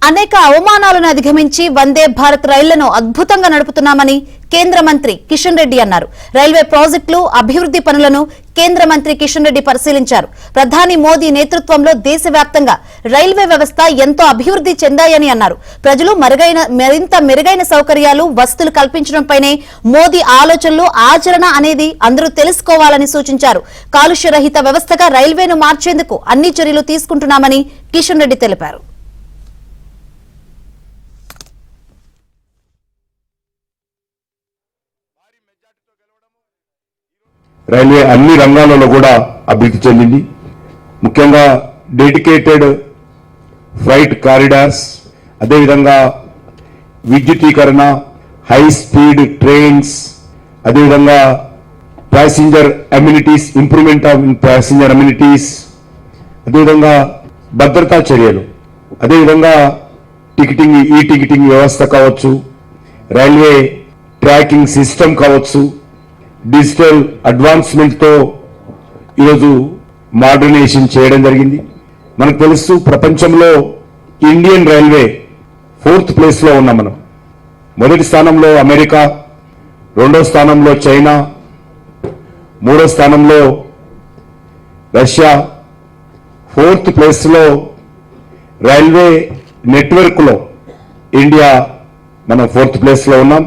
అనేక అవమానాలను అధిగమించి వందే భారత్ రైళ్లను అద్భుతంగా నడుపుతున్నామని కేంద్ర మంత్రి కిషన్ రెడ్డి అన్నారు. రైల్వే ప్రాజెక్టులు, అభివృద్ధి పనులను కేంద్ర మంత్రి కిషన్ రెడ్డి పరిశీలించారు. ప్రధాని మోదీ నేతృత్వంలో దేశవ్యాప్తంగా రైల్వే వ్యవస్థ ఎంతో అభివృద్ధి చెందాయని అన్నారు. ప్రజలు మరింత మెరుగైన సౌకర్యాలు, వసతులు కల్పించడంపైనే మోదీ ఆలోచనలు, ఆచరణ అనేది అందరూ తెలుసుకోవాలని సూచించారు. కాలుష్య రహిత వ్యవస్థగా రైల్వేను మార్చేందుకు అన్ని చర్యలు తీసుకుంటున్నామని కిషన్ రెడ్డి తెలిపారు. రైల్వే అన్ని రంగాలలో కూడా అభివృద్ధి చెందింది. ముఖ్యంగా డెడికేటెడ్ ఫ్రైట్ కారిడార్స్, అదేవిధంగా విద్యుతీకరణ, హై స్పీడ్ ట్రైన్స్, అదేవిధంగా passenger amenities, improvement off passenger amenities, అదేవిధంగా భద్రతా చర్యలు, అదేవిధంగా ఈ టికెటింగ్ వ్యవస్థ కావచ్చు, రైల్వే ట్రాకింగ్ సిస్టమ్ కావచ్చు, డిజిటల్ అడ్వాన్స్మెంట్ తో ఈరోజు మోడర్నైజేషన్ చేయడం జరిగింది. మనకు తెలుసు, ప్రపంచంలో ఇండియన్ రైల్వే 4th ప్లేస్ లో ఉన్నాం. మనం మొదటి స్థానంలో అమెరికా, 2వ స్థానంలో చైనా, 3వ స్థానంలో రష్యా, 4th ప్లేస్ లో రైల్వే నెట్వర్క్ లో ఇండియా మనం 4th ప్లేస్ లో ఉన్నాం.